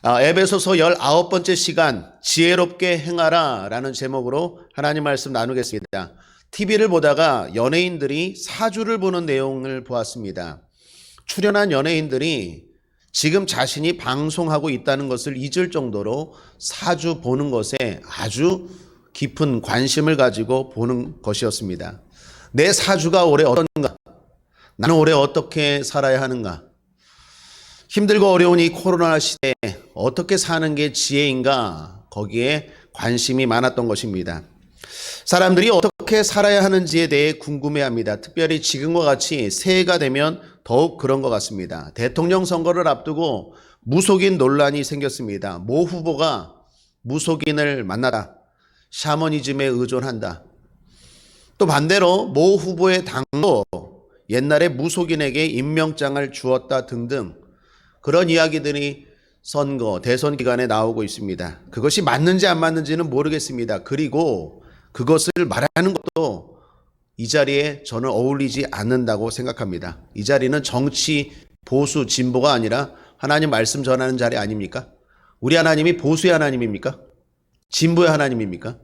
에베소서 19번째 시간 지혜롭게 행하라 라는 제목으로 하나님 말씀 나누겠습니다. TV를 보다가 연예인들이 사주를 보는 내용을 보았습니다. 출연한 연예인들이 지금 자신이 방송하고 있다는 것을 잊을 정도로 사주 보는 것에 아주 깊은 관심을 가지고 보는 것이었습니다. 내 사주가 올해 어떤가? 나는 올해 어떻게 살아야 하는가? 힘들고 어려운 이 코로나 시대에 어떻게 사는 게 지혜인가? 거기에 관심이 많았던 것입니다. 사람들이 어떻게 살아야 하는지에 대해 궁금해합니다. 특별히 지금과 같이 새해가 되면 더욱 그런 것 같습니다. 대통령 선거를 앞두고 무속인 논란이 생겼습니다. 모 후보가 무속인을 만나다, 샤머니즘에 의존한다. 또 반대로 모 후보의 당도 옛날에 무속인에게 임명장을 주었다 등등 그런 이야기들이 선거, 대선 기간에 나오고 있습니다. 그것이 맞는지 안 맞는지는 모르겠습니다. 그리고 그것을 말하는 것도 이 자리에 저는 어울리지 않는다고 생각합니다. 이 자리는 정치, 보수, 진보가 아니라 하나님 말씀 전하는 자리 아닙니까? 우리 하나님이 보수의 하나님입니까? 진보의 하나님입니까?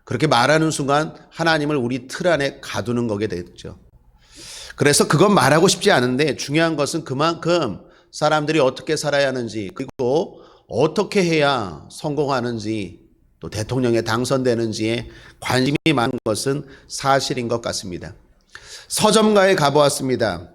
그렇게 말하는 순간 하나님을 우리 틀 안에 가두는 거게 되죠. 그래서 그건 말하고 싶지 않은데 중요한 것은 그만큼 사람들이 어떻게 살아야 하는지 그리고 어떻게 해야 성공하는지 또 대통령에 당선되는지에 관심이 많은 것은 사실인 것 같습니다. 서점가에 가보았습니다.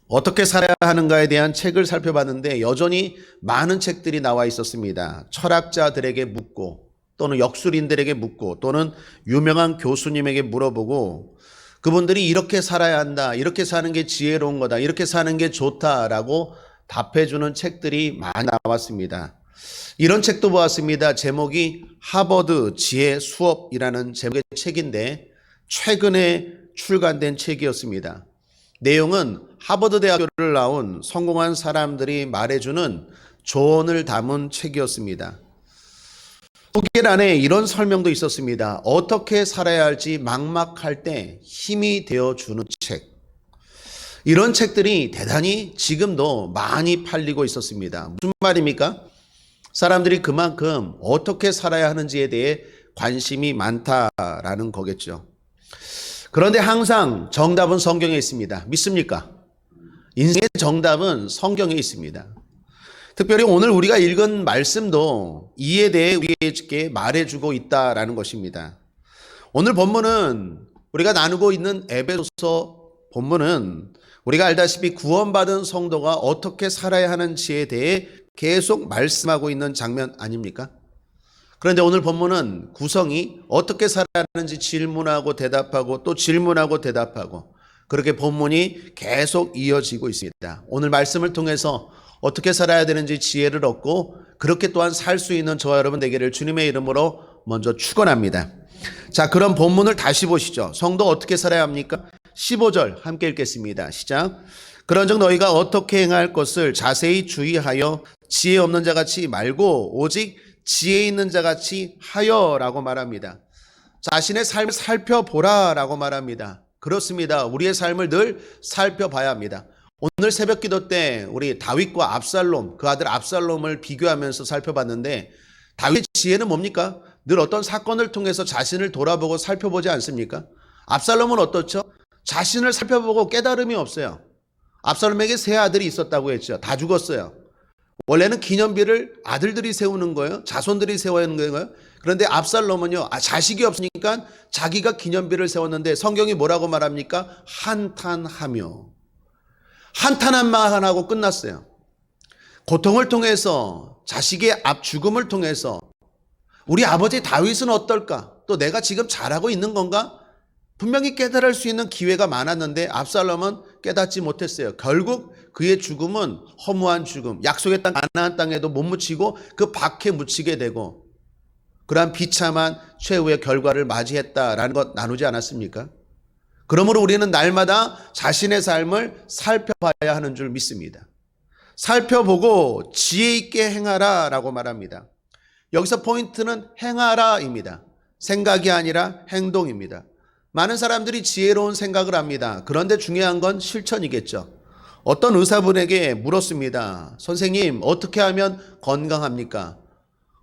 어떻게 살아야 하는가에 대한 책을 살펴봤는데 여전히 많은 책들이 나와 있었습니다. 철학자들에게 묻고 또는 역술인들에게 묻고 또는 유명한 교수님에게 물어보고 그분들이 이렇게 살아야 한다, 이렇게 사는 게 지혜로운 거다, 이렇게 사는 게 좋다라고 답해주는 책들이 많이 나왔습니다. 이런 책도 보았습니다. 제목이 하버드 지혜 수업이라는 제목의 책인데 최근에 출간된 책이었습니다. 내용은 하버드 대학교를 나온 성공한 사람들이 말해주는 조언을 담은 책이었습니다. 후기란에 이런 설명도 있었습니다. 어떻게 살아야 할지 막막할 때 힘이 되어주는 책. 이런 책들이 대단히 지금도 많이 팔리고 있었습니다. 무슨 말입니까? 사람들이 그만큼 어떻게 살아야 하는지에 대해 관심이 많다라는 거겠죠. 그런데 항상 정답은 성경에 있습니다. 믿습니까? 인생의 정답은 성경에 있습니다. 특별히 오늘 우리가 읽은 말씀도 이에 대해 우리에게 말해주고 있다라는 것입니다. 오늘 본문은 우리가 나누고 있는 에베소서 본문은 우리가 알다시피 구원받은 성도가 어떻게 살아야 하는지에 대해 계속 말씀하고 있는 장면 아닙니까? 그런데 오늘 본문은 구성이 어떻게 살아야 하는지 질문하고 대답하고 또 질문하고 대답하고 그렇게 본문이 계속 이어지고 있습니다. 오늘 말씀을 통해서 어떻게 살아야 되는지 지혜를 얻고 그렇게 또한 살 수 있는 저와 여러분 되기를 주님의 이름으로 먼저 축원합니다. 자, 그럼 본문을 다시 보시죠. 성도 어떻게 살아야 합니까? 15절 함께 읽겠습니다. 시작. 그런즉 너희가 어떻게 행할 것을 자세히 주의하여 지혜 없는 자같이 말고 오직 지혜 있는 자같이 하여라고 말합니다. 자신의 삶을 살펴보라라고 말합니다. 그렇습니다. 우리의 삶을 늘 살펴봐야 합니다. 오늘 새벽 기도 때 우리 다윗과 압살롬, 그 아들 압살롬을 비교하면서 살펴봤는데 다윗의 지혜는 뭡니까? 늘 어떤 사건을 통해서 자신을 돌아보고 살펴보지 않습니까? 압살롬은 어떻죠? 자신을 살펴보고 깨달음이 없어요. 압살롬에게 세 아들이 있었다고 했죠. 다 죽었어요. 원래는 기념비를 아들들이 세우는 거예요. 자손들이 세워야 하는 거예요. 그런데 압살롬은요, 자식이 없으니까 자기가 기념비를 세웠는데 성경이 뭐라고 말합니까? 한탄하며. 한탄한 말 하고 끝났어요. 고통을 통해서 자식의 죽음을 통해서 우리 아버지 다윗은 어떨까? 또 내가 지금 잘하고 있는 건가? 분명히 깨달을 수 있는 기회가 많았는데 압살롬은 깨닫지 못했어요. 결국 그의 죽음은 허무한 죽음, 약속의 땅 가나안 땅에도 못 묻히고 그 밖에 묻히게 되고 그러한 비참한 최후의 결과를 맞이했다라는 것 나누지 않았습니까? 그러므로 우리는 날마다 자신의 삶을 살펴봐야 하는 줄 믿습니다. 살펴보고 지혜 있게 행하라 라고 말합니다. 여기서 포인트는 행하라입니다. 생각이 아니라 행동입니다. 많은 사람들이 지혜로운 생각을 합니다. 그런데 중요한 건 실천이겠죠. 어떤 의사분에게 물었습니다. 선생님, 어떻게 하면 건강합니까?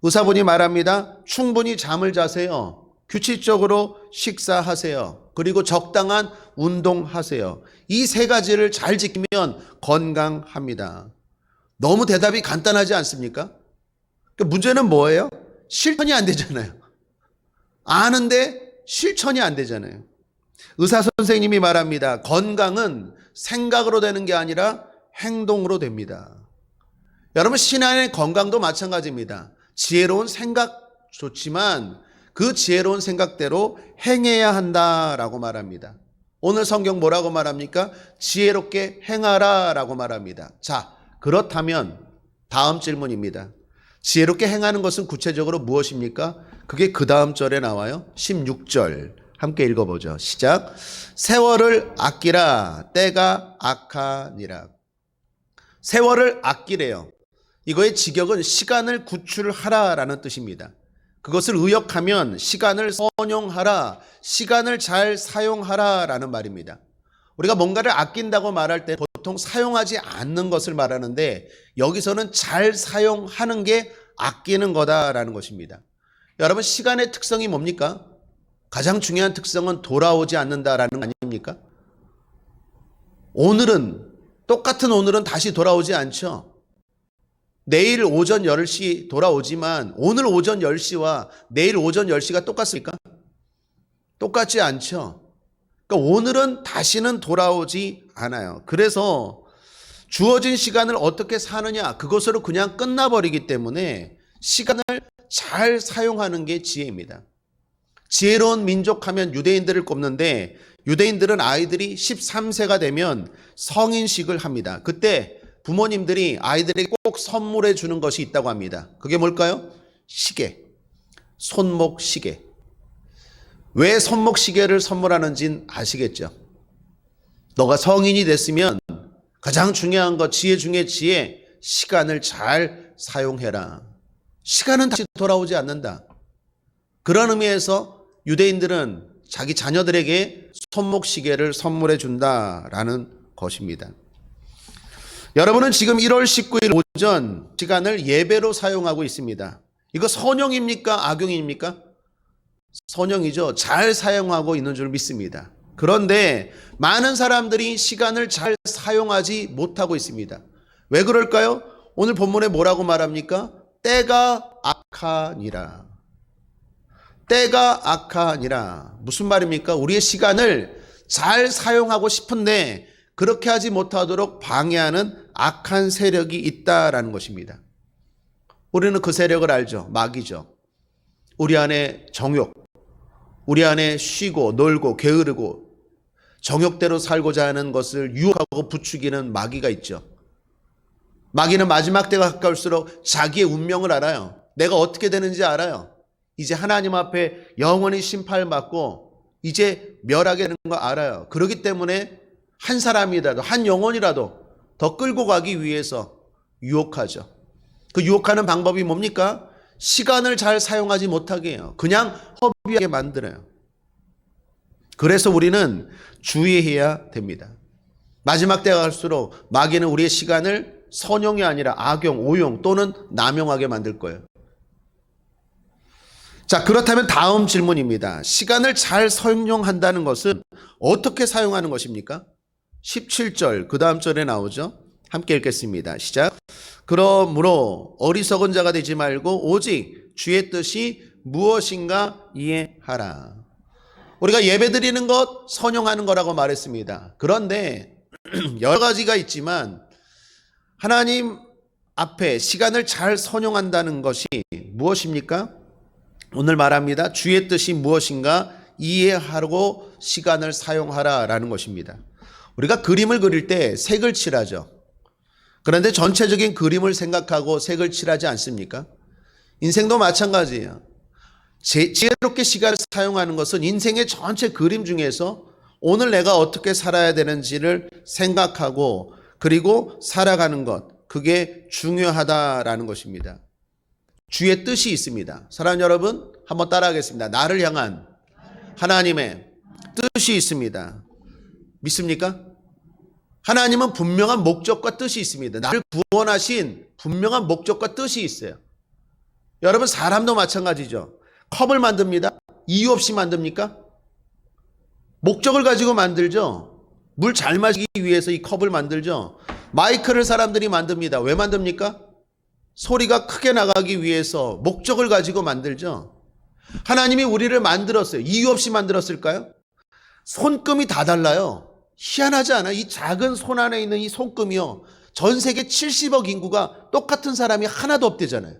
의사분이 말합니다. 충분히 잠을 자세요. 규칙적으로 식사하세요. 그리고 적당한 운동하세요. 이 세 가지를 잘 지키면 건강합니다. 너무 대답이 간단하지 않습니까? 문제는 뭐예요? 실천이 안 되잖아요. 아는데 실천이 안 되잖아요. 의사 선생님이 말합니다. 건강은 생각으로 되는 게 아니라 행동으로 됩니다. 여러분, 신앙의 건강도 마찬가지입니다. 지혜로운 생각 좋지만 그 지혜로운 생각대로 행해야 한다라고 말합니다. 오늘 성경 뭐라고 말합니까? 지혜롭게 행하라 라고 말합니다. 자, 그렇다면 다음 질문입니다. 지혜롭게 행하는 것은 구체적으로 무엇입니까? 그게 그 다음 절에 나와요. 16절 함께 읽어보죠. 시작. 세월을 아끼라 때가 악하니라. 세월을 아끼래요. 이거의 직역은 시간을 구출하라라는 뜻입니다. 그것을 의역하면 시간을 선용하라, 시간을 잘 사용하라라는 말입니다. 우리가 뭔가를 아낀다고 말할 때 보통 사용하지 않는 것을 말하는데 여기서는 잘 사용하는 게 아끼는 거다라는 것입니다. 여러분, 시간의 특성이 뭡니까? 가장 중요한 특성은 돌아오지 않는다라는 거 아닙니까? 똑같은 오늘은 다시 돌아오지 않죠. 내일 오전 10시 돌아오지만 오늘 오전 10시와 내일 오전 10시가 똑같습니까? 똑같지 않죠. 그러니까 오늘은 다시는 돌아오지 않아요. 그래서 주어진 시간을 어떻게 사느냐, 그것으로 그냥 끝나버리기 때문에 시간을 잘 사용하는 게 지혜입니다. 지혜로운 민족 하면 유대인들을 꼽는데 유대인들은 아이들이 13세가 되면 성인식을 합니다. 그때 부모님들이 아이들에게 꼭 선물해 주는 것이 있다고 합니다. 그게 뭘까요? 시계, 손목 시계. 왜 손목 시계를 선물하는지는 아시겠죠? 너가 성인이 됐으면 가장 중요한 것, 지혜 중에 지혜, 시간을 잘 사용해라. 시간은 다시 돌아오지 않는다. 그런 의미에서 유대인들은 자기 자녀들에게 손목 시계를 선물해 준다라는 것입니다. 여러분은 지금 1월 19일 오전 시간을 예배로 사용하고 있습니다. 이거 선용입니까? 악용입니까? 선용이죠. 잘 사용하고 있는 줄 믿습니다. 그런데 많은 사람들이 시간을 잘 사용하지 못하고 있습니다. 왜 그럴까요? 오늘 본문에 뭐라고 말합니까? 때가 악하니라. 때가 악하니라. 무슨 말입니까? 우리의 시간을 잘 사용하고 싶은데 그렇게 하지 못하도록 방해하는 악한 세력이 있다라는 것입니다. 우리는 그 세력을 알죠. 마귀죠. 우리 안에 정욕, 우리 안에 쉬고 놀고 게으르고 정욕대로 살고자 하는 것을 유혹하고 부추기는 마귀가 있죠. 마귀는 마지막 때가 가까울수록 자기의 운명을 알아요. 내가 어떻게 되는지 알아요. 이제 하나님 앞에 영원히 심판받고 이제 멸하게 되는 거 알아요. 그렇기 때문에 한 사람이라도, 한 영혼이라도 더 끌고 가기 위해서 유혹하죠. 그 유혹하는 방법이 뭡니까? 시간을 잘 사용하지 못하게 해요. 그냥 허비하게 만들어요. 그래서 우리는 주의해야 됩니다. 마지막 때가 갈수록 마귀는 우리의 시간을 선용이 아니라 악용, 오용 또는 남용하게 만들 거예요. 자, 그렇다면 다음 질문입니다. 시간을 잘 선용한다는 것은 어떻게 사용하는 것입니까? 17절 그 다음 절에 나오죠. 함께 읽겠습니다. 시작. 그러므로 어리석은 자가 되지 말고 오직 주의 뜻이 무엇인가 이해하라. 우리가 예배드리는 것 선용하는 거라고 말했습니다. 그런데 여러 가지가 있지만 하나님 앞에 시간을 잘 선용한다는 것이 무엇입니까? 오늘 말합니다. 주의 뜻이 무엇인가 이해하고 시간을 사용하라라는 것입니다. 우리가 그림을 그릴 때 색을 칠하죠. 그런데 전체적인 그림을 생각하고 색을 칠하지 않습니까? 인생도 마찬가지예요. 지혜롭게 시간을 사용하는 것은 인생의 전체 그림 중에서 오늘 내가 어떻게 살아야 되는지를 생각하고 그리고 살아가는 것, 그게 중요하다라는 것입니다. 주의 뜻이 있습니다. 사랑하는 여러분, 한번 따라하겠습니다. 나를 향한 하나님의 뜻이 있습니다. 믿습니까? 하나님은 분명한 목적과 뜻이 있습니다. 나를 구원하신 분명한 목적과 뜻이 있어요. 여러분, 사람도 마찬가지죠. 컵을 만듭니다. 이유 없이 만듭니까? 목적을 가지고 만들죠. 물 잘 마시기 위해서 이 컵을 만들죠. 마이크를 사람들이 만듭니다. 왜 만듭니까? 소리가 크게 나가기 위해서 목적을 가지고 만들죠. 하나님이 우리를 만들었어요. 이유 없이 만들었을까요? 손금이 다 달라요. 희한하지 않아요? 이 작은 손 안에 있는 이 손금이요, 전 세계 70억 인구가 똑같은 사람이 하나도 없대잖아요.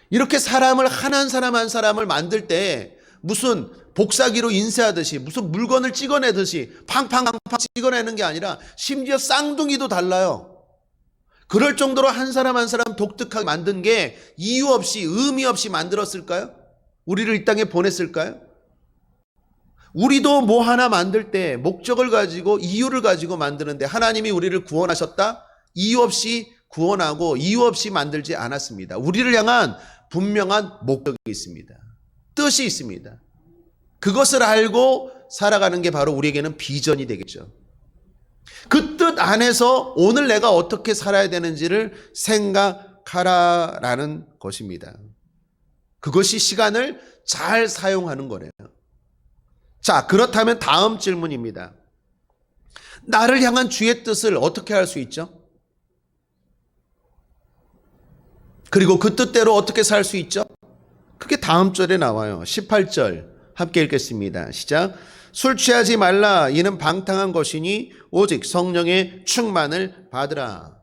이렇게 사람을 한 사람 한 사람을 만들 때 무슨 복사기로 인쇄하듯이 무슨 물건을 찍어내듯이 팡팡팡팡 찍어내는 게 아니라 심지어 쌍둥이도 달라요. 그럴 정도로 한 사람 한 사람 독특하게 만든 게 이유 없이 의미 없이 만들었을까요? 우리를 이 땅에 보냈을까요? 우리도 뭐 하나 만들 때 목적을 가지고 이유를 가지고 만드는데 하나님이 우리를 구원하셨다? 이유 없이 구원하고 이유 없이 만들지 않았습니다. 우리를 향한 분명한 목적이 있습니다. 뜻이 있습니다. 그것을 알고 살아가는 게 바로 우리에게는 비전이 되겠죠. 그 뜻 안에서 오늘 내가 어떻게 살아야 되는지를 생각하라라는 것입니다. 그것이 시간을 잘 사용하는 거래요. 자, 그렇다면 다음 질문입니다. 나를 향한 주의 뜻을 어떻게 할 수 있죠? 그리고 그 뜻대로 어떻게 살 수 있죠? 그게 다음 절에 나와요. 18절 함께 읽겠습니다. 시작. 술 취하지 말라. 이는 방탕한 것이니 오직 성령의 충만을 받으라.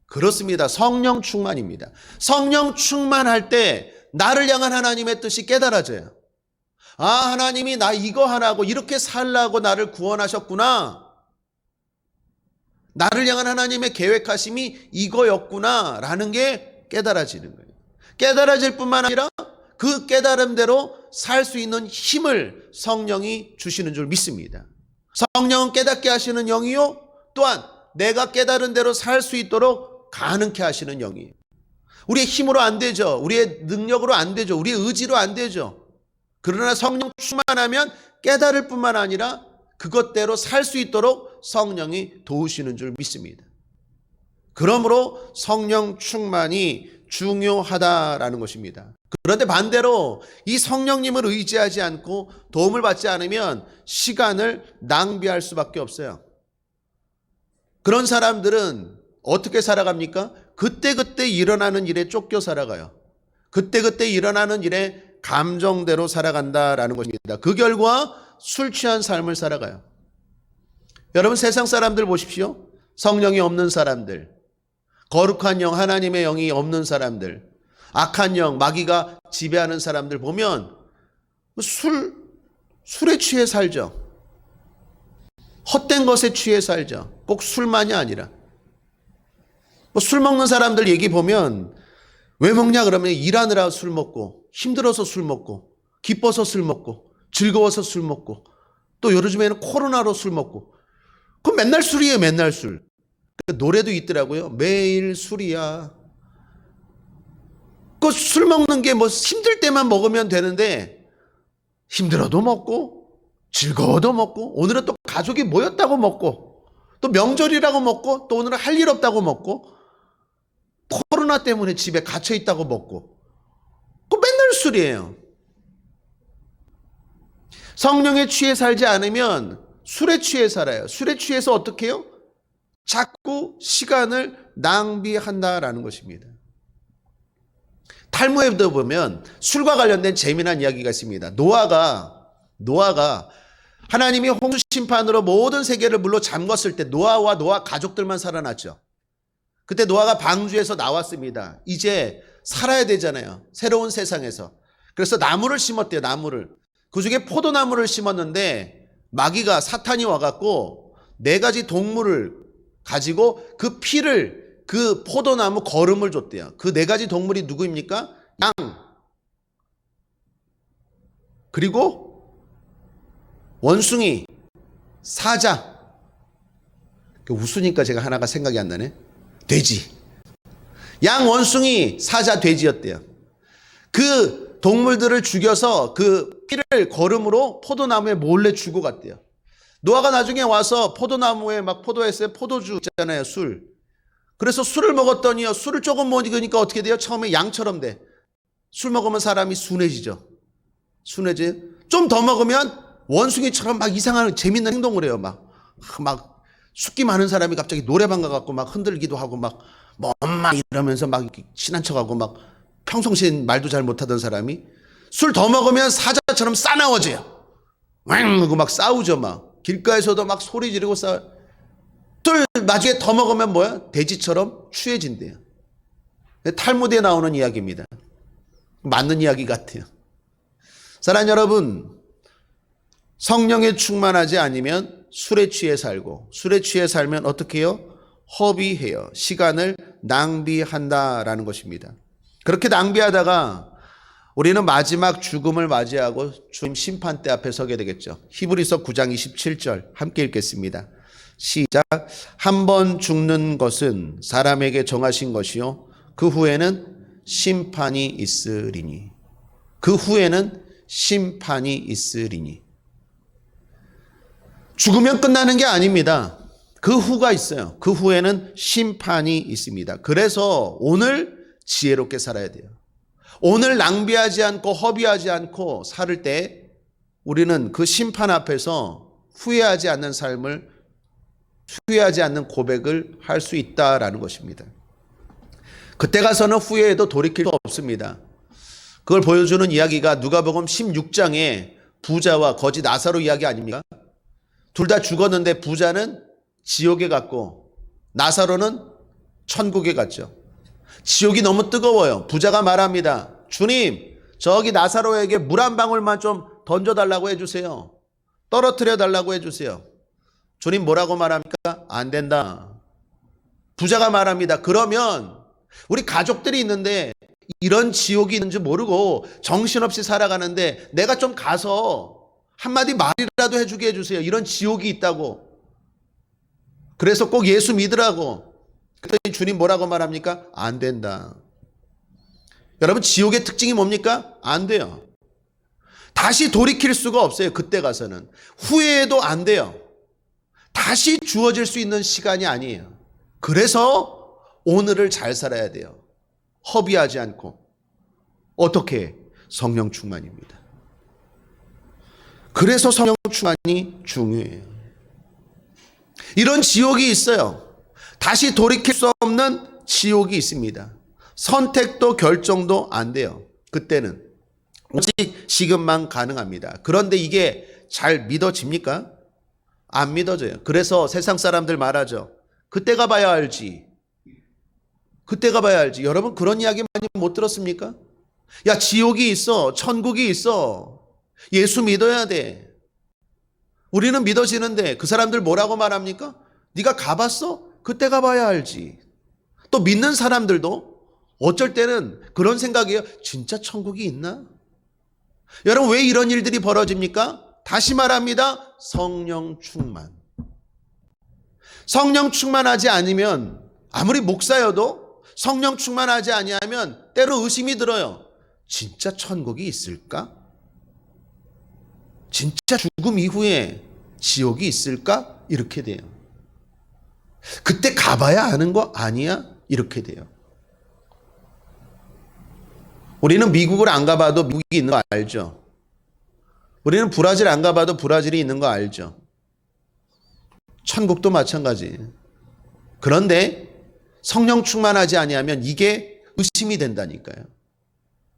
그렇습니다. 성령 충만입니다. 성령 충만할 때 나를 향한 하나님의 뜻이 깨달아져요. 아, 하나님이 나 이거 하라고 이렇게 살라고 나를 구원하셨구나. 나를 향한 하나님의 계획하심이 이거였구나 라는 게 깨달아지는 거예요. 깨달아질 뿐만 아니라 그 깨달음대로 살 수 있는 힘을 성령이 주시는 줄 믿습니다. 성령은 깨닫게 하시는 영이요, 또한 내가 깨달은 대로 살 수 있도록 가능케 하시는 영이에요. 우리의 힘으로 안 되죠. 우리의 능력으로 안 되죠. 우리의 의지로 안 되죠. 그러나 성령 충만하면 깨달을 뿐만 아니라 그것대로 살 수 있도록 성령이 도우시는 줄 믿습니다. 그러므로 성령 충만이 중요하다라는 것입니다. 그런데 반대로 이 성령님을 의지하지 않고 도움을 받지 않으면 시간을 낭비할 수밖에 없어요. 그런 사람들은 어떻게 살아갑니까? 그때그때 일어나는 일에 쫓겨 살아가요. 그때그때 일어나는 일에 감정대로 살아간다라는 것입니다. 그 결과 술 취한 삶을 살아가요. 여러분, 세상 사람들 보십시오. 성령이 없는 사람들, 거룩한 영, 하나님의 영이 없는 사람들, 악한 영, 마귀가 지배하는 사람들 보면 술에 취해 살죠. 헛된 것에 취해 살죠. 꼭 술만이 아니라. 술 먹는 사람들 얘기 보면 왜 먹냐 그러면 일하느라 술 먹고, 힘들어서 술 먹고, 기뻐서 술 먹고, 즐거워서 술 먹고, 또 요즘에는 코로나로 술 먹고. 그럼 맨날 술이에요. 맨날 술. 노래도 있더라고요. 매일 술이야. 그 술 먹는 게 뭐 힘들 때만 먹으면 되는데 힘들어도 먹고 즐거워도 먹고 오늘은 또 가족이 모였다고 먹고 또 명절이라고 먹고 또 오늘은 할 일 없다고 먹고 코로나 때문에 집에 갇혀 있다고 먹고 그 맨날 술이에요. 성령에 취해 살지 않으면 술에 취해 살아요. 술에 취해서 어떻게 해요? 자꾸 시간을 낭비한다라는 것입니다. 탈무드에 보면 술과 관련된 재미난 이야기가 있습니다. 노아가 하나님이 홍수 심판으로 모든 세계를 물로 잠궜을 때 노아와 노아 가족들만 살아났죠. 그때 노아가 방주에서 나왔습니다. 이제 살아야 되잖아요. 새로운 세상에서. 그래서 나무를 심었대요. 나무를. 그중에 포도나무를 심었는데 마귀가 사탄이 와갖고 4가지 동물을 가지고 그 피를 그 포도나무 거름을 줬대요. 그 4가지 동물이 누구입니까? 양, 그리고 원숭이, 사자. 웃으니까 제가 하나가 생각이 안 나네. 돼지. 양, 원숭이, 사자, 돼지였대요. 그 동물들을 죽여서 그 피를 거름으로 포도나무에 몰래 주고 갔대요. 노아가 나중에 와서 포도나무에 막 포도했어요. 포도주 있잖아요, 술. 그래서 술을 먹었더니요, 술을 조금 먹으니까 어떻게 돼요? 처음에 양처럼 돼. 술 먹으면 사람이 순해지죠. 순해지. 좀 더 먹으면 원숭이처럼 막 이상한 재밌는 행동을 해요. 막 숫기 많은 사람이 갑자기 노래방 가갖고 막 흔들기도 하고 막 뭐 엄마 이러면서 막 친한 척하고 막 평상시엔 말도 잘 못하던 사람이 술 더 먹으면 사자처럼 싸나워져요. 왕 하고 막 싸우죠. 막 길가에서도 막 소리 지르고 싸워요. 술 나중에 더 먹으면 뭐야? 돼지처럼 취해진대요. 탈무드에 나오는 이야기입니다. 맞는 이야기 같아요. 사랑하는 여러분, 성령에 충만하지 않으면 술에 취해 살고, 술에 취해 살면 어떻게 해요? 허비해요. 시간을 낭비한다라는 것입니다. 그렇게 낭비하다가 우리는 마지막 죽음을 맞이하고 주님 심판대 앞에 서게 되겠죠. 히브리서 9장 27절 함께 읽겠습니다. 시작. 한 번 죽는 것은 사람에게 정하신 것이요 그 후에는 심판이 있으리니. 그 후에는 심판이 있으리니. 죽으면 끝나는 게 아닙니다. 그 후가 있어요. 그 후에는 심판이 있습니다. 그래서 오늘 지혜롭게 살아야 돼요. 오늘 낭비하지 않고 허비하지 않고 살 때 우리는 그 심판 앞에서 후회하지 않는 삶을, 후회하지 않는 고백을 할 수 있다라는 것입니다. 그때 가서는 후회해도 돌이킬 수 없습니다. 그걸 보여주는 이야기가 누가복음 16장에 부자와 거지 나사로 이야기 아닙니까? 둘 다 죽었는데 부자는 지옥에 갔고 나사로는 천국에 갔죠. 지옥이 너무 뜨거워요. 부자가 말합니다. 주님, 저기 나사로에게 물 한 방울만 좀 던져달라고 해주세요. 떨어뜨려 달라고 해주세요. 주님 뭐라고 말합니까? 안 된다. 부자가 말합니다. 그러면 우리 가족들이 있는데 이런 지옥이 있는지 모르고 정신없이 살아가는데 내가 좀 가서 한마디 말이라도 해주게 해주세요. 이런 지옥이 있다고. 그래서 꼭 예수 믿으라고. 그랬더니 주님 뭐라고 말합니까? 안 된다. 여러분, 지옥의 특징이 뭡니까? 안 돼요. 다시 돌이킬 수가 없어요. 그때 가서는. 후회해도 안 돼요. 다시 주어질 수 있는 시간이 아니에요. 그래서 오늘을 잘 살아야 돼요. 허비하지 않고. 어떻게? 성령 충만입니다. 그래서 성령 충만이 중요해요. 이런 지옥이 있어요. 다시 돌이킬 수 없는 지옥이 있습니다. 선택도 결정도 안 돼요. 그때는 오직 지금만 가능합니다. 그런데 이게 잘 믿어집니까? 안 믿어져요. 그래서 세상 사람들 말하죠. 그때가 봐야 알지. 그때가 봐야 알지. 여러분, 그런 이야기 많이 못 들었습니까? 야, 지옥이 있어. 천국이 있어. 예수 믿어야 돼. 우리는 믿어지는데 그 사람들 뭐라고 말합니까? 네가 가봤어? 그때 가봐야 알지. 또 믿는 사람들도 어쩔 때는 그런 생각이에요. 진짜 천국이 있나? 여러분, 왜 이런 일들이 벌어집니까? 다시 말합니다. 성령 충만. 성령 충만하지 않으면 아무리 목사여도 성령 충만하지 아니하면 때로 의심이 들어요. 진짜 천국이 있을까? 진짜 죽음 이후에 지옥이 있을까? 이렇게 돼요. 그때 가봐야 아는 거 아니야? 이렇게 돼요. 우리는 미국을 안 가봐도 미국이 있는 거 알죠? 우리는 브라질 안 가봐도 브라질이 있는 거 알죠? 천국도 마찬가지. 그런데 성령 충만하지 아니하면 이게 의심이 된다니까요.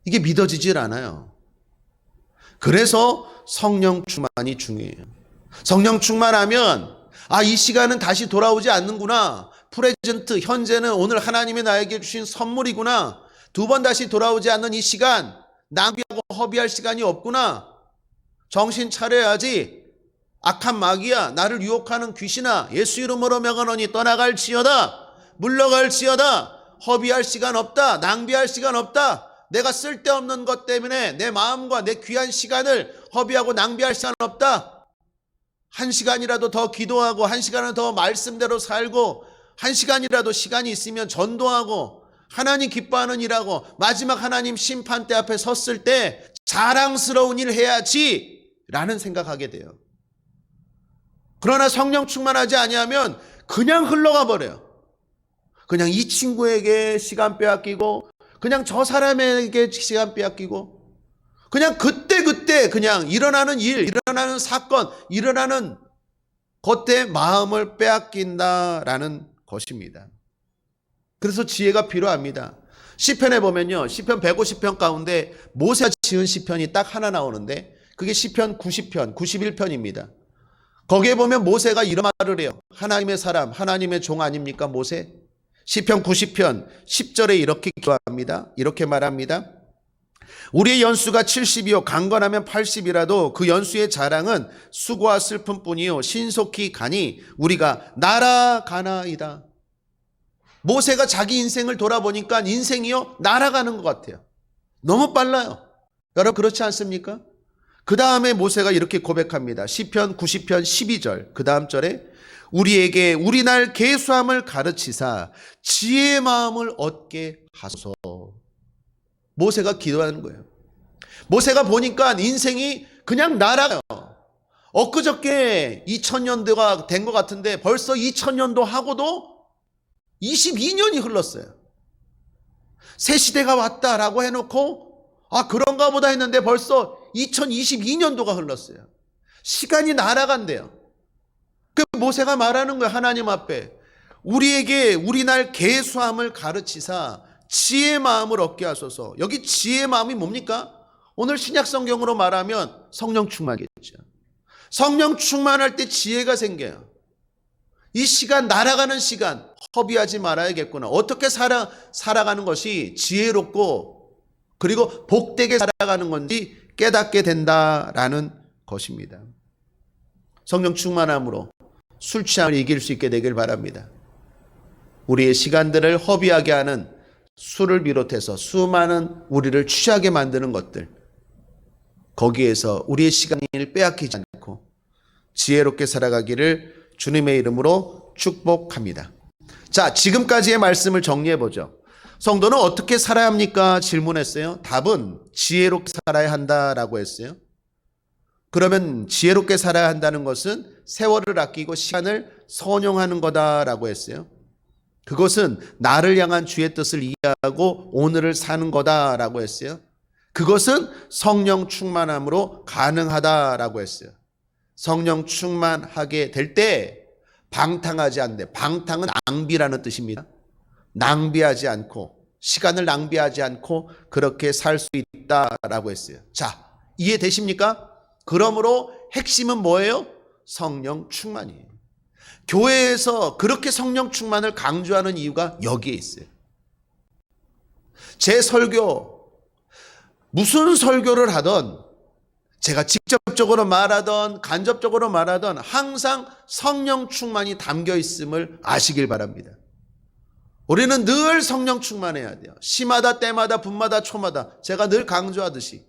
이게 믿어지질 않아요. 그래서 성령 충만이 중요해요. 성령 충만하면 이 시간은 다시 돌아오지 않는구나. 프레젠트, 현재는 오늘 하나님이 나에게 주신 선물이구나. 두 번 다시 돌아오지 않는 이 시간, 낭비하고 허비할 시간이 없구나. 정신 차려야지. 악한 마귀야, 나를 유혹하는 귀신아, 예수 이름으로 명하노니 떠나갈지어다. 물러갈지어다. 허비할 시간 없다. 낭비할 시간 없다. 내가 쓸데없는 것 때문에 내 마음과 내 귀한 시간을 허비하고 낭비할 시간 없다. 한 시간이라도 더 기도하고, 한 시간은 더 말씀대로 살고, 한 시간이라도 시간이 있으면 전도하고, 하나님 기뻐하는 일하고, 마지막 하나님 심판대 앞에 섰을 때 자랑스러운 일 해야지 라는 생각하게 돼요. 그러나 성령 충만하지 아니하면 그냥 흘러가 버려요. 그냥 이 친구에게 시간 빼앗기고, 그냥 저 사람에게 시간 빼앗기고, 그냥 그때 그냥 일어나는 일, 일어나는 사건, 일어나는 것에 마음을 빼앗긴다라는 것입니다. 그래서 지혜가 필요합니다. 시편에 보면요, 시편 150편 가운데 모세가 지은 시편이 딱 하나 나오는데 그게 시편 90편, 91편입니다. 거기에 보면 모세가 이런 말을 해요. 하나님의 사람, 하나님의 종 아닙니까 모세? 시편 90편 10절에 이렇게 기도합니다. 이렇게 말합니다. 우리의 연수가 70이요 강건하면 80이라도 그 연수의 자랑은 수고와 슬픔뿐이요 신속히 가니 우리가 날아가나이다. 모세가 자기 인생을 돌아보니까 인생이요 날아가는 것 같아요. 너무 빨라요. 여러분 그렇지 않습니까? 그 다음에 모세가 이렇게 고백합니다. 시편 90편 12절 그 다음 절에 우리에게 우리 날 계수함을 가르치사 지혜의 마음을 얻게 하소서. 모세가 기도하는 거예요. 모세가 보니까 인생이 그냥 날아가요. 엊그저께 2000년도가 된 것 같은데 벌써 2000년도 하고도 22년이 흘렀어요. 새 시대가 왔다라고 해놓고 그런가 보다 했는데 벌써 2022년도가 흘렀어요. 시간이 날아간대요. 그 모세가 말하는 거예요. 하나님 앞에 우리에게 우리 날 계수함을 가르치사 지혜의 마음을 얻게 하소서. 여기 지혜의 마음이 뭡니까? 오늘 신약 성경으로 말하면 성령 충만이겠죠. 성령 충만할 때 지혜가 생겨요. 이 시간 날아가는 시간 허비하지 말아야겠구나. 어떻게 살아가는 것이 지혜롭고 그리고 복되게 살아가는 건지 깨닫게 된다라는 것입니다. 성령 충만함으로 술 취함을 이길 수 있게 되길 바랍니다. 우리의 시간들을 허비하게 하는 술을 비롯해서 수많은 우리를 취하게 만드는 것들, 거기에서 우리의 시간을 빼앗기지 않고 지혜롭게 살아가기를 주님의 이름으로 축복합니다. 자, 지금까지의 말씀을 정리해보죠. 성도는 어떻게 살아야 합니까? 질문했어요. 답은 지혜롭게 살아야 한다라고 했어요. 그러면 지혜롭게 살아야 한다는 것은 세월을 아끼고 시간을 선용하는 거다라고 했어요. 그것은 나를 향한 주의 뜻을 이해하고 오늘을 사는 거다라고 했어요. 그것은 성령 충만함으로 가능하다라고 했어요. 성령 충만하게 될 때 방탕하지 않는데, 방탕은 낭비라는 뜻입니다. 낭비하지 않고 시간을 낭비하지 않고 그렇게 살 수 있다라고 했어요. 자, 이해되십니까? 그러므로 핵심은 뭐예요? 성령 충만이에요. 교회에서 그렇게 성령 충만을 강조하는 이유가 여기에 있어요. 제 설교, 무슨 설교를 하던, 제가 직접적으로 말하던 간접적으로 말하던 항상 성령 충만이 담겨 있음을 아시길 바랍니다. 우리는 늘 성령 충만해야 돼요. 시마다 때마다 분마다 초마다 제가 늘 강조하듯이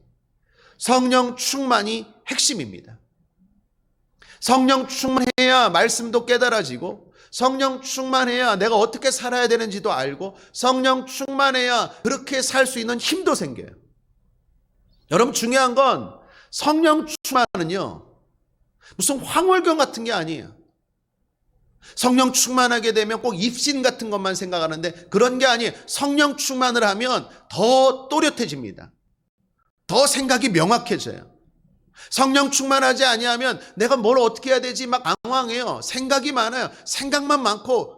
성령 충만이 핵심입니다. 성령 충만해야 말씀도 깨달아지고, 성령 충만해야 내가 어떻게 살아야 되는지도 알고, 성령 충만해야 그렇게 살 수 있는 힘도 생겨요. 여러분 중요한 건 성령 충만은요 무슨 황홀경 같은 게 아니에요. 성령 충만하게 되면 꼭 입신 같은 것만 생각하는데 그런 게 아니에요. 성령 충만을 하면 더 또렷해집니다. 더 생각이 명확해져요. 성령 충만하지 아니하면 내가 뭘 어떻게 해야 되지 막 방황해요. 생각이 많아요. 생각만 많고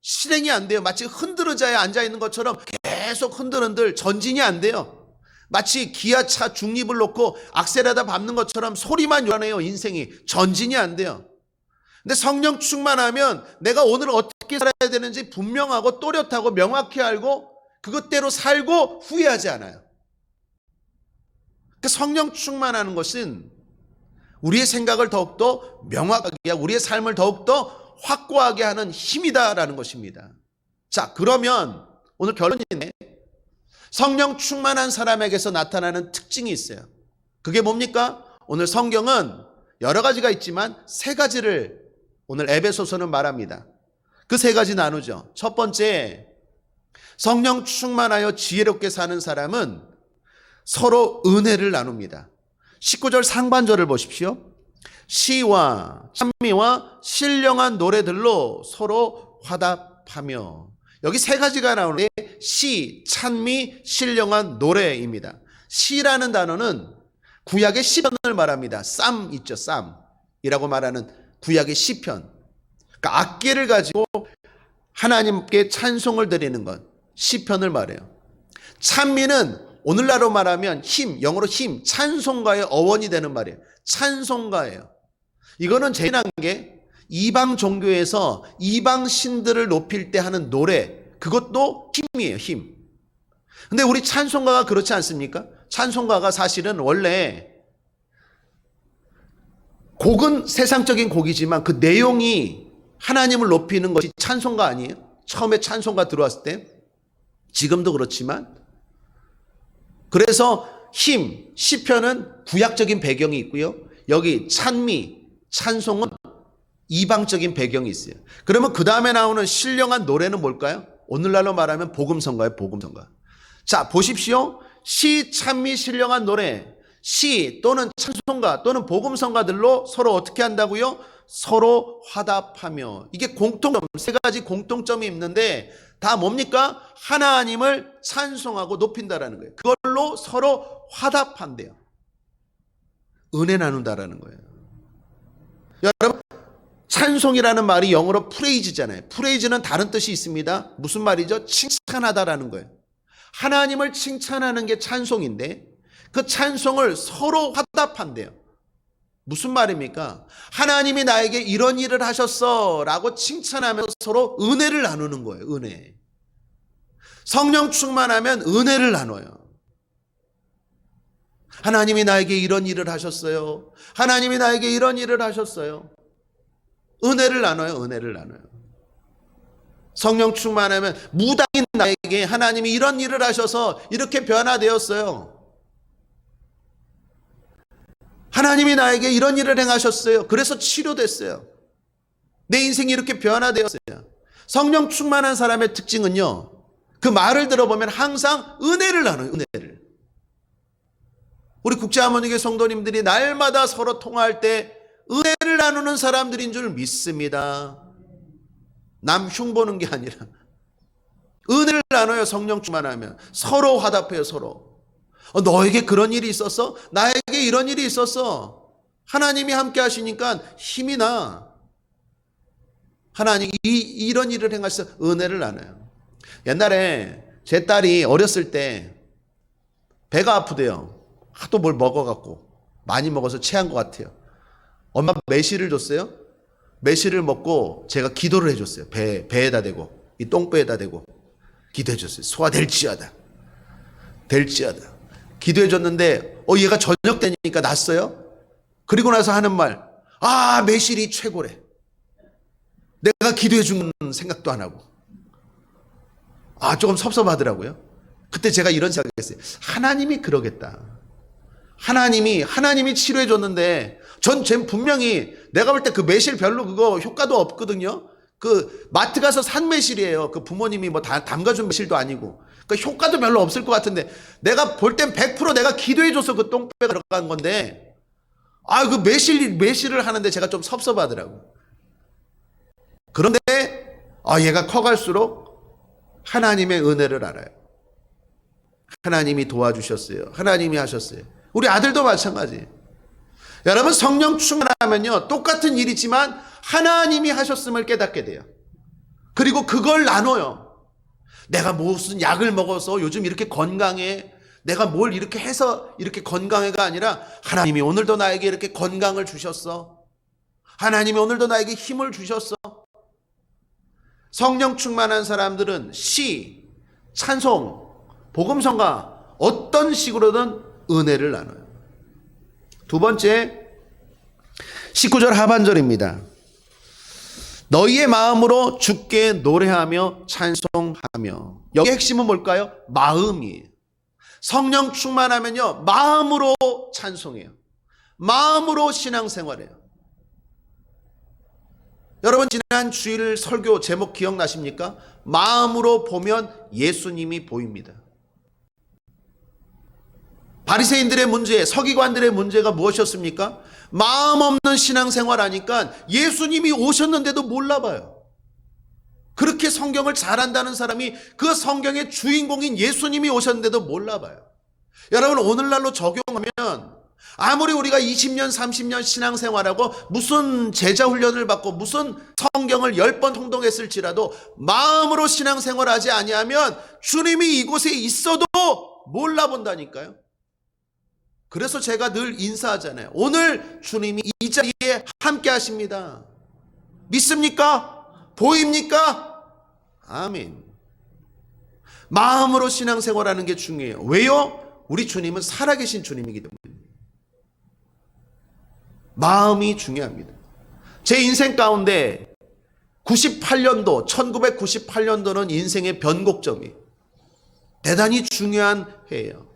실행이 안 돼요. 마치 흔들의자에 앉아있는 것처럼 계속 흔들흔들 전진이 안 돼요. 마치 기아차 중립을 놓고 악셀에다 밟는 것처럼 소리만 요란해요. 인생이 전진이 안 돼요. 근데 성령 충만하면 내가 오늘 어떻게 살아야 되는지 분명하고 또렷하고 명확히 알고 그것대로 살고 후회하지 않아요. 그 성령 충만하는 것은 우리의 생각을 더욱더 명확하게 하고 우리의 삶을 더욱더 확고하게 하는 힘이다라는 것입니다. 자, 그러면 오늘 결론이네. 성령 충만한 사람에게서 나타나는 특징이 있어요. 그게 뭡니까? 오늘 성경은 여러 가지가 있지만 세 가지를 오늘 에베소서는 말합니다. 그 세 가지 나누죠. 첫 번째, 성령 충만하여 지혜롭게 사는 사람은 서로 은혜를 나눕니다. 19절 상반절을 보십시오. 시와 찬미와 신령한 노래들로 서로 화답하며. 여기 세 가지가 나오는데 시, 찬미, 신령한 노래입니다. 시라는 단어는 구약의 시편을 말합니다. 쌈 있죠, 쌈이라고 말하는 구약의 시편. 그러니까 악기를 가지고 하나님께 찬송을 드리는 것, 시편을 말해요. 찬미는 오늘날로 말하면 힘, 영어로 힘, 찬송가의 어원이 되는 말이에요. 찬송가예요. 이거는 재미난 게 이방 종교에서 이방 신들을 높일 때 하는 노래, 그것도 힘이에요, 힘. 근데 우리 찬송가가 그렇지 않습니까? 찬송가가 사실은 원래 곡은 세상적인 곡이지만 그 내용이 하나님을 높이는 것이 찬송가 아니에요? 처음에 찬송가 들어왔을 때, 지금도 그렇지만. 그래서 힘, 시편은 구약적인 배경이 있고요. 여기 찬미, 찬송은 이방적인 배경이 있어요. 그러면 그 다음에 나오는 신령한 노래는 뭘까요? 오늘날로 말하면 복음성가예요, 복음성가. 자, 보십시오. 시, 찬미, 신령한 노래, 시 또는 찬송가 또는 복음성가들로 서로 어떻게 한다고요? 서로 화답하며. 이게 공통점, 세 가지 공통점이 있는데 다 뭡니까? 하나님을 찬송하고 높인다라는 거예요. 그걸로 서로 화답한대요. 은혜 나눈다라는 거예요. 여러분, 찬송이라는 말이 영어로 프레이즈잖아요. 프레이즈는 다른 뜻이 있습니다. 무슨 말이죠? 칭찬하다라는 거예요. 하나님을 칭찬하는 게 찬송인데 그 찬송을 서로 화답한대요. 무슨 말입니까? 하나님이 나에게 이런 일을 하셨어 라고 칭찬하면서 서로 은혜를 나누는 거예요. 은혜. 성령 충만하면 은혜를 나눠요. 하나님이 나에게 이런 일을 하셨어요. 하나님이 나에게 이런 일을 하셨어요. 은혜를 나눠요. 은혜를 나눠요. 성령 충만하면 무당인 나에게 하나님이 이런 일을 하셔서 이렇게 변화되었어요. 하나님이 나에게 이런 일을 행하셨어요. 그래서 치료됐어요. 내 인생이 이렇게 변화되었어요. 성령 충만한 사람의 특징은요, 그 말을 들어보면 항상 은혜를 나눠요. 은혜를. 우리 국제하모니교 성도님들이 날마다 서로 통화할 때 은혜를 나누는 사람들인 줄 믿습니다. 남 흉보는 게 아니라 은혜를 나눠요. 성령 충만하면 서로 화답해요. 서로. 너에게 그런 일이 있었어? 나에게 이런 일이 있었어. 하나님이 함께 하시니까 힘이 나. 하나님 이런 일을 행하셔서 은혜를 나눠요. 옛날에 제 딸이 어렸을 때 배가 아프대요. 하도 뭘 먹어갖고 많이 먹어서 체한 것 같아요. 엄마가 매실을 줬어요. 매실을 먹고 제가 기도를 해줬어요. 배에다 대고, 이 똥배에다 대고 기도해줬어요. 소화될지어다. 될지어다. 기도해줬는데 얘가 저녁 되니까 났어요. 그리고 나서 하는 말, 매실이 최고래. 내가 기도해준 생각도 안 하고. 조금 섭섭하더라고요. 그때 제가 이런 생각했어요. 하나님이 그러겠다. 하나님이 치료해줬는데 전 분명히 내가 볼 때 그 매실 별로 그거 효과도 없거든요. 그 마트 가서 산 매실이에요. 그 부모님이 뭐 담가준 매실도 아니고. 그 효과도 별로 없을 것 같은데 내가 볼 땐 100% 내가 기도해줘서 그 똥배가 들어간 건데 그 매실을 하는데 제가 좀 섭섭하더라고. 그런데 얘가 커갈수록 하나님의 은혜를 알아요. 하나님이 도와주셨어요. 하나님이 하셨어요. 우리 아들도 마찬가지예요. 여러분, 성령 충만하면요, 똑같은 일이지만 하나님이 하셨음을 깨닫게 돼요. 그리고 그걸 나눠요. 내가 무슨 약을 먹어서 요즘 이렇게 건강해, 내가 뭘 이렇게 해서 이렇게 건강해가 아니라 하나님이 오늘도 나에게 이렇게 건강을 주셨어. 하나님이 오늘도 나에게 힘을 주셨어. 성령 충만한 사람들은 시, 찬송, 복음성가 어떤 식으로든 은혜를 나눠요. 두 번째, 19절 하반절입니다. 너희의 마음으로 주께 노래하며 찬송하며. 여기 핵심은 뭘까요? 마음이에요. 성령 충만하면요, 마음으로 찬송해요. 마음으로 신앙생활해요. 여러분, 지난 주일 설교 제목 기억나십니까? 마음으로 보면 예수님이 보입니다. 바리새인들의 문제, 서기관들의 문제가 무엇이었습니까? 마음 없는 신앙생활 하니까 예수님이 오셨는데도 몰라봐요. 그렇게 성경을 잘 안다는 사람이 그 성경의 주인공인 예수님이 오셨는데도 몰라봐요. 여러분, 오늘날로 적용하면 아무리 우리가 20년, 30년 신앙생활하고 무슨 제자훈련을 받고 무슨 성경을 10번 통독했을지라도 마음으로 신앙생활하지 아니하면 주님이 이곳에 있어도 몰라본다니까요. 그래서 제가 늘 인사하잖아요. 오늘 주님이 이 자리에 함께 하십니다. 믿습니까? 보입니까? 아멘. 마음으로 신앙생활하는 게 중요해요. 왜요? 우리 주님은 살아계신 주님이기 때문에. 마음이 중요합니다. 제 인생 가운데 1998년도는 인생의 변곡점이에요. 대단히 중요한 해예요.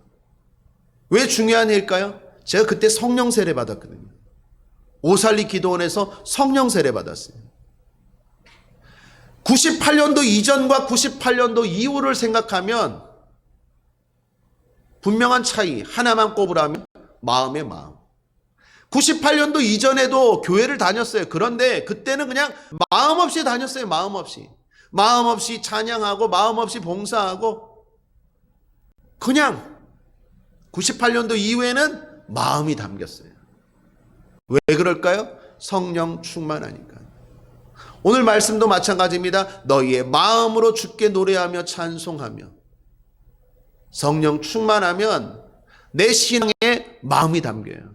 왜 중요한 해일까요? 제가 그때 성령 세례 받았거든요. 오살리 기도원에서 성령 세례 받았어요. 98년도 이전과 98년도 이후를 생각하면 분명한 차이 하나만 꼽으라면 마음의 마음. 98년도 이전에도 교회를 다녔어요. 그런데 그때는 그냥 마음 없이 다녔어요. 마음 없이. 마음 없이 찬양하고 마음 없이 봉사하고 그냥 98년도 이후에는 마음이 담겼어요. 왜 그럴까요? 성령 충만하니까. 오늘 말씀도 마찬가지입니다. 너희의 마음으로 주께 노래하며 찬송하며. 성령 충만하면 내 신앙에 마음이 담겨요.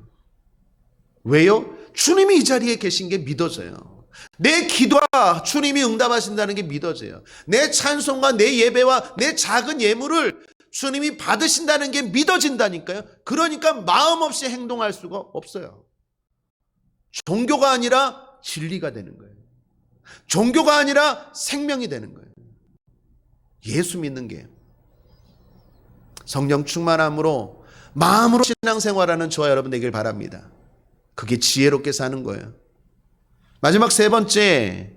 왜요? 주님이 이 자리에 계신 게 믿어져요. 내 기도가 주님이 응답하신다는 게 믿어져요. 내 찬송과 내 예배와 내 작은 예물을 주님이 받으신다는 게 믿어진다니까요. 그러니까 마음 없이 행동할 수가 없어요. 종교가 아니라 진리가 되는 거예요. 종교가 아니라 생명이 되는 거예요. 예수 믿는 게 성령 충만함으로 마음으로 신앙생활하는 저와 여러분 되길 바랍니다. 그게 지혜롭게 사는 거예요. 마지막 세 번째,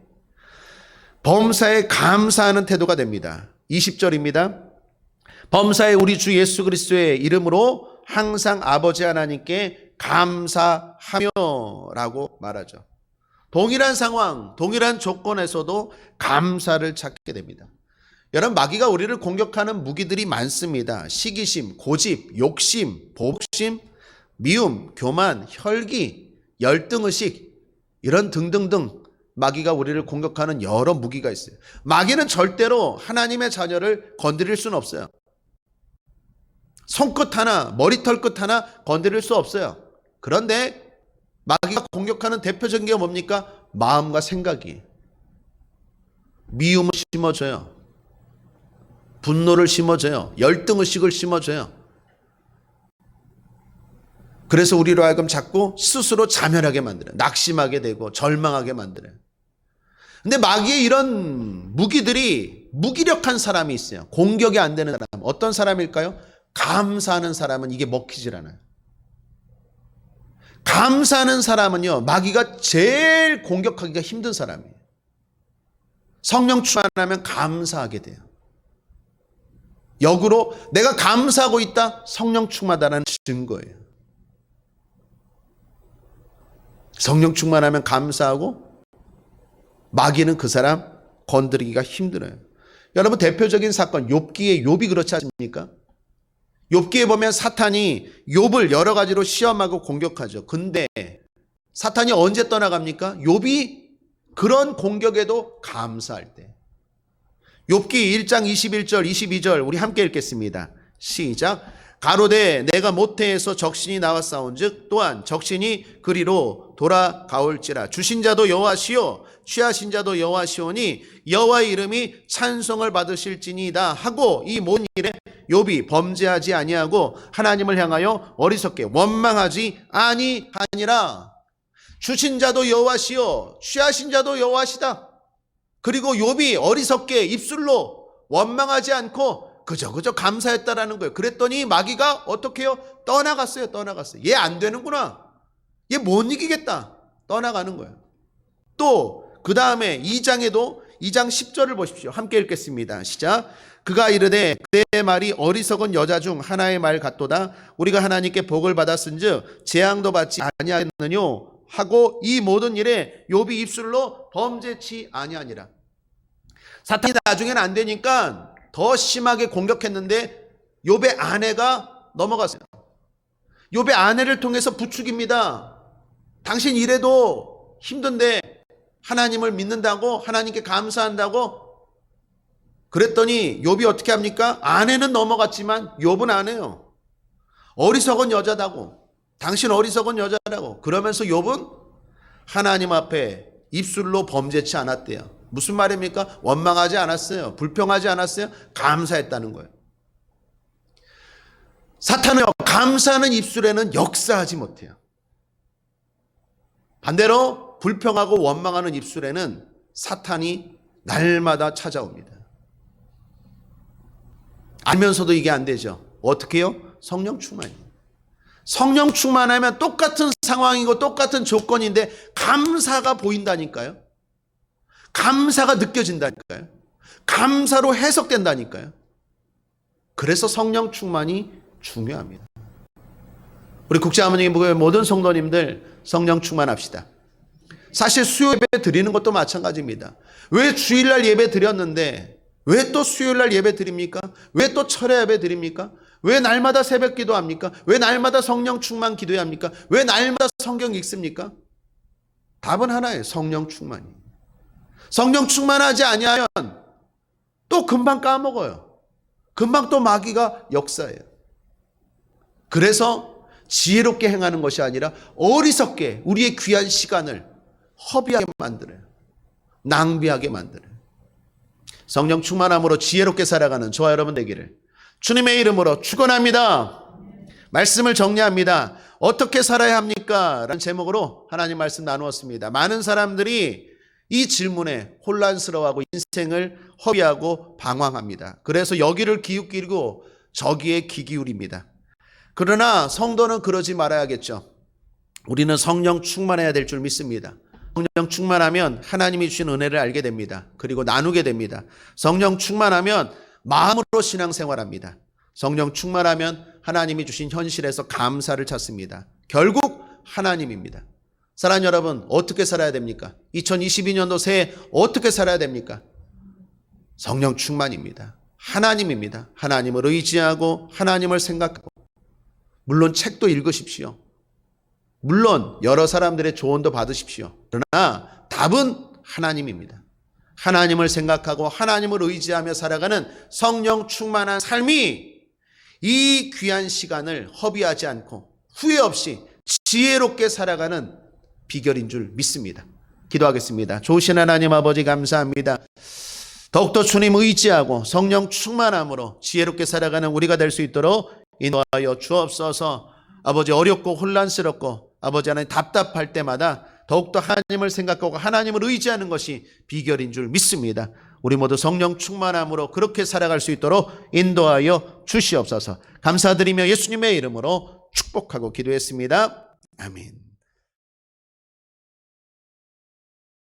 범사에 감사하는 태도가 됩니다. 20절입니다. 범사에 우리 주 예수 그리스도의 이름으로 항상 아버지 하나님께 감사하며 라고 말하죠. 동일한 상황, 동일한 조건에서도 감사를 찾게 됩니다. 여러분, 마귀가 우리를 공격하는 무기들이 많습니다. 시기심, 고집, 욕심, 보복심, 미움, 교만, 혈기, 열등의식, 이런 등등등 마귀가 우리를 공격하는 여러 무기가 있어요. 마귀는 절대로 하나님의 자녀를 건드릴 수는 없어요. 손끝 하나, 머리털 끝 하나 건드릴 수 없어요. 그런데 마귀가 공격하는 대표적인 게 뭡니까? 마음과 생각이. 미움을 심어줘요. 분노를 심어줘요. 열등의식을 심어줘요. 그래서 우리로 하여금 자꾸 스스로 자멸하게 만들어요. 낙심하게 되고 절망하게 만들어요. 근데 마귀의 이런 무기들이 무기력한 사람이 있어요. 공격이 안 되는 사람. 어떤 사람일까요? 감사하는 사람은 이게 먹히질 않아요. 감사하는 사람은요, 마귀가 제일 공격하기가 힘든 사람이에요. 성령 충만하면 감사하게 돼요. 역으로 내가 감사하고 있다, 성령 충만하다는 증거예요. 성령 충만하면 감사하고 마귀는 그 사람 건드리기가 힘들어요. 여러분, 대표적인 사건 욥기의 욥이 그렇지 않습니까? 욥기에 보면 사탄이 욥을 여러 가지로 시험하고 공격하죠. 근데 사탄이 언제 떠나갑니까? 욥이 그런 공격에도 감사할 때. 욥기 1장 21절 22절 우리 함께 읽겠습니다. 시작. 가로되 내가 모태에서 적신이 나왔사온즉 또한 적신이 그리로 돌아가올지라. 주신 자도 여호와시요 취하신 자도 여호와시오니 여호와의 이름이 찬송을 받으실지니이다 하고 이 모든 일에 욥이 범죄하지 아니하고 하나님을 향하여 어리석게 원망하지 아니하니라. 주신 자도 여호와시요 취하신 자도 여호와시다. 그리고 욥이 어리석게 입술로 원망하지 않고 그저 감사했다라는 거예요. 그랬더니 마귀가 어떻게 해요? 떠나갔어요. 얘 안 되는구나. 얘 못 이기겠다. 떠나가는 거예요. 또 그 다음에 2장에도 2장 10절을 보십시오. 함께 읽겠습니다. 시작. 그가 이르되 그의 말이 어리석은 여자 중 하나의 말 같도다. 우리가 하나님께 복을 받았은즉 재앙도 받지 아니하겠느뇨 하고 이 모든 일에 욥이 입술로 범죄치 아니하니라. 사탄이 나중에는 안 되니까 더 심하게 공격했는데 욥의 아내가 넘어갔어요. 욥의 아내를 통해서 부추깁니다. 당신 이래도 힘든데 하나님을 믿는다고, 하나님께 감사한다고. 그랬더니 욥이 어떻게 합니까? 아내는 넘어갔지만 욥은 안 해요. 어리석은 여자다고, 당신 어리석은 여자라고. 그러면서 욥은 하나님 앞에 입술로 범죄치 않았대요. 무슨 말입니까? 원망하지 않았어요. 불평하지 않았어요. 감사했다는 거예요. 사탄은 감사하는 입술에는 역사하지 못해요. 반대로 불평하고 원망하는 입술에는 사탄이 날마다 찾아옵니다. 알면서도 이게 안 되죠. 어떻게 해요? 성령 충만이에요. 성령 충만하면 똑같은 상황이고 똑같은 조건인데 감사가 보인다니까요. 감사가 느껴진다니까요. 감사로 해석된다니까요. 그래서 성령 충만이 중요합니다. 우리 국제아모님 모든 성도님들 성령 충만합시다. 사실 수요 예배 드리는 것도 마찬가지입니다. 왜 주일날 예배 드렸는데 왜 또 수요일날 예배 드립니까? 왜 또 철야 예배 드립니까? 왜 날마다 새벽 기도합니까? 왜 날마다 성령 충만 기도해야 합니까? 왜 날마다 성경 읽습니까? 답은 하나예요. 성령 충만이. 성령 충만하지 아니하면 또 금방 까먹어요. 금방 또 마귀가 역사해요. 그래서 지혜롭게 행하는 것이 아니라 어리석게 우리의 귀한 시간을 허비하게 만들어요. 낭비하게 만들어요. 성령 충만함으로 지혜롭게 살아가는 저와 여러분 되기를 주님의 이름으로 축원합니다. 말씀을 정리합니다. 어떻게 살아야 합니까? 라는 제목으로 하나님 말씀 나누었습니다. 많은 사람들이 이 질문에 혼란스러워하고 인생을 허비하고 방황합니다. 그래서 여기를 기웃기고 저기에 귀 기울입니다. 그러나 성도는 그러지 말아야겠죠. 우리는 성령 충만해야 될 줄 믿습니다. 성령 충만하면 하나님이 주신 은혜를 알게 됩니다. 그리고 나누게 됩니다. 성령 충만하면 마음으로 신앙생활합니다. 성령 충만하면 하나님이 주신 현실에서 감사를 찾습니다. 결국 하나님입니다. 사랑하는 여러분, 어떻게 살아야 됩니까? 2022년도 새해 어떻게 살아야 됩니까? 성령 충만입니다. 하나님입니다. 하나님을 의지하고 하나님을 생각하고, 물론 책도 읽으십시오. 물론 여러 사람들의 조언도 받으십시오. 그러나 답은 하나님입니다. 하나님을 생각하고 하나님을 의지하며 살아가는 성령 충만한 삶이 이 귀한 시간을 허비하지 않고 후회 없이 지혜롭게 살아가는 비결인 줄 믿습니다. 기도하겠습니다. 좋으신 하나님 아버지 감사합니다. 더욱더 주님 의지하고 성령 충만함으로 지혜롭게 살아가는 우리가 될 수 있도록 인도하여 주옵소서. 아버지, 어렵고 혼란스럽고 아버지 하나님 답답할 때마다 더욱더 하나님을 생각하고 하나님을 의지하는 것이 비결인 줄 믿습니다. 우리 모두 성령 충만함으로 그렇게 살아갈 수 있도록 인도하여 주시옵소서. 감사드리며 예수님의 이름으로 축복하고 기도했습니다. 아멘.